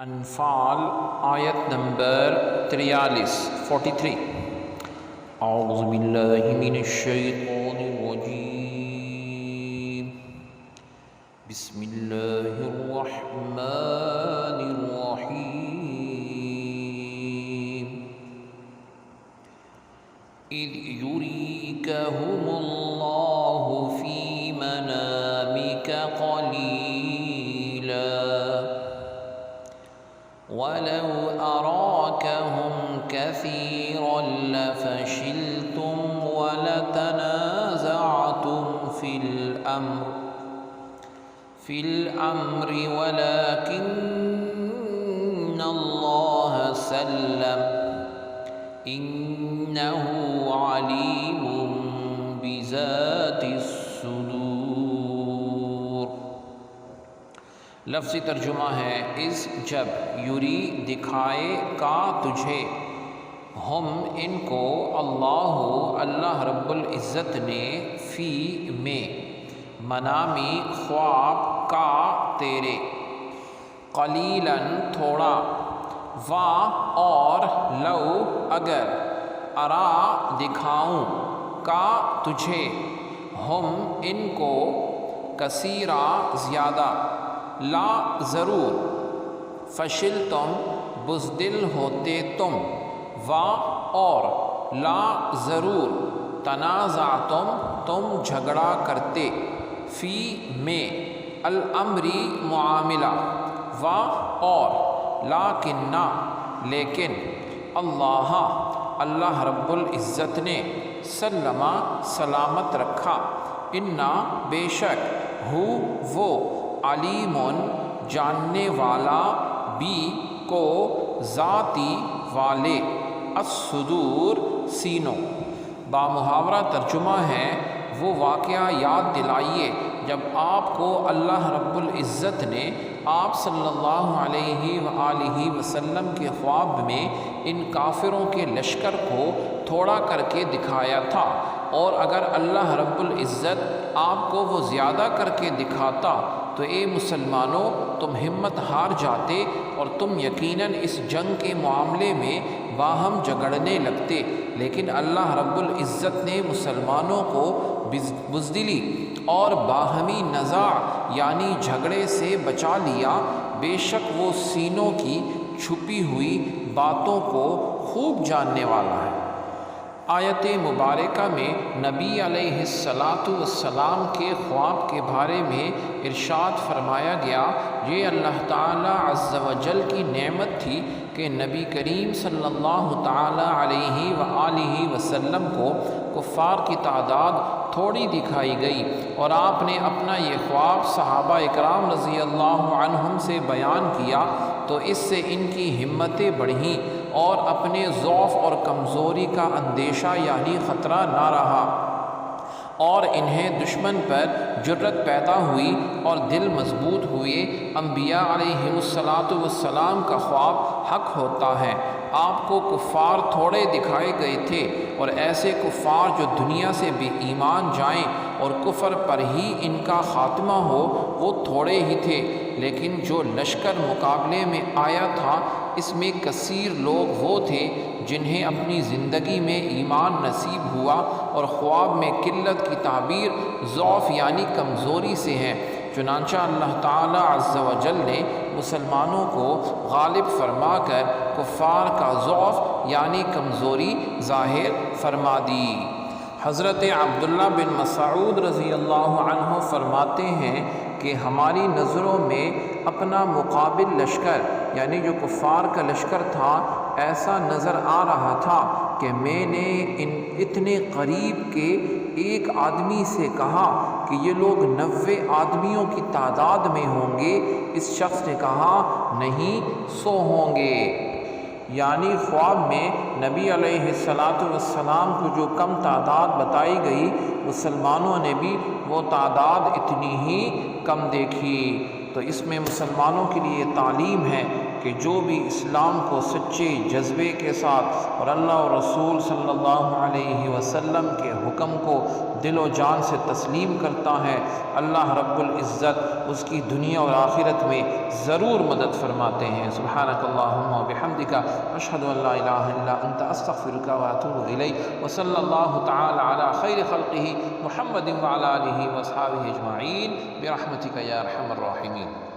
انفال آیت نمبر 43 اعوذ باللہ من الشیطان الرجیم بسم اللہ الرحمن الرحیم اذ یریکہم اللہ فی منامک قلیلا وَلَوْ أَرَاكَهُمْ كَثِيرًا لَفَشِلْتُمْ وَلَتَنَازَعْتُمْ فِي الْأَمْرِ وَلَكِنَّ اللَّهَ سَلَّمَ إِنَّهُ عَلِيمٌ بِذَاتِ الصُّدُورِ۔ لفظی ترجمہ ہے اس جب یوری دکھائے کا تجھے ہم ان کو اللہ رب العزت نے فی میں منامی خواب کا تیرے قلیلاً تھوڑا وا اور لو اگر ارا دکھاؤں کا تجھے ہم ان کو کثیرا زیادہ لا ضرور فشل تم بزدل ہوتے تم و اور لا ضرور تنازع تم جھگڑا کرتے فی میں الامری معاملہ و اور لاکنہ لیکن اللہ رب العزت نے سلمہ سلامت رکھا انا بے شک ہو وہ علیم جاننے والا بھی کو ذاتی والے الصدور سینوں۔ بامحاورہ ترجمہ ہے وہ واقعہ یاد دلائیے جب آپ کو اللہ رب العزت نے آپ صلی اللہ علیہ وآلہ وسلم کے خواب میں ان کافروں کے لشکر کو تھوڑا کر کے دکھایا تھا، اور اگر اللہ رب العزت آپ کو وہ زیادہ کر کے دکھاتا تو اے مسلمانوں تم ہمت ہار جاتے اور تم یقیناً اس جنگ کے معاملے میں باہم جھگڑنے لگتے، لیکن اللہ رب العزت نے مسلمانوں کو بزدلی اور باہمی نزاع یعنی جھگڑے سے بچا لیا، بے شک وہ سینوں کی چھپی ہوئی باتوں کو خوب جاننے والا ہے۔ آیت مبارکہ میں نبی علیہ السلام کے خواب کے بارے میں ارشاد فرمایا گیا، یہ اللہ تعالیٰ عز و جل کی نعمت تھی کہ نبی کریم صلی اللہ تعالیٰ علیہ وآلہ وسلم کو کفار کی تعداد تھوڑی دکھائی گئی، اور آپ نے اپنا یہ خواب صحابہ اکرام رضی اللہ عنہم سے بیان کیا تو اس سے ان کی ہمتیں بڑھیں اور اپنے ضعف اور کمزوری کا اندیشہ یعنی خطرہ نہ رہا، اور انہیں دشمن پر جرأت پیدا ہوئی اور دل مضبوط ہوئے۔ انبیاء علیہ السلام کا خواب حق ہوتا ہے۔ آپ کو کفار تھوڑے دکھائے گئے تھے، اور ایسے کفار جو دنیا سے بے ایمان جائیں اور کفر پر ہی ان کا خاتمہ ہو وہ تھوڑے ہی تھے، لیکن جو لشکر مقابلے میں آیا تھا اس میں کثیر لوگ وہ تھے جنہیں اپنی زندگی میں ایمان نصیب ہوا، اور خواب میں قلت کی تعبیر ضعف یعنی کمزوری سے ہے، چنانچہ اللہ تعالیٰ عز و جل نے مسلمانوں کو غالب فرما کر کفار کا ضعف یعنی کمزوری ظاہر فرما دی۔ حضرت عبداللہ بن مسعود رضی اللہ عنہ فرماتے ہیں کہ ہماری نظروں میں اپنا مقابل لشکر یعنی جو کفار کا لشکر تھا ایسا نظر آ رہا تھا کہ میں نے اتنے قریب کے ایک آدمی سے کہا کہ یہ لوگ 90 آدمیوں کی تعداد میں ہوں گے۔ اس شخص نے کہا نہیں 100 ہوں گے، یعنی خواب میں نبی علیہ السلام کو جو کم تعداد بتائی گئی مسلمانوں نے بھی وہ تعداد اتنی ہی کم دیکھی۔ تو اس میں مسلمانوں کے لیے تعلیم ہے کہ جو بھی اسلام کو سچے جذبے کے ساتھ اور اللہ اور رسول صلی اللہ علیہ وسلم کے حکم کو دل و جان سے تسلیم کرتا ہے، اللہ رب العزت اس کی دنیا اور آخرت میں ضرور مدد فرماتے ہیں۔ سبحانک اللہم و بحمدک، اشہد ان لا الہ الا انت، استغفرک و اتوب الیک، وصلی اللہ تعالی علی خیر خلقہ محمد وعلی آلہ واصحابہ اجمعین برحمتک یا ارحم الراحمین۔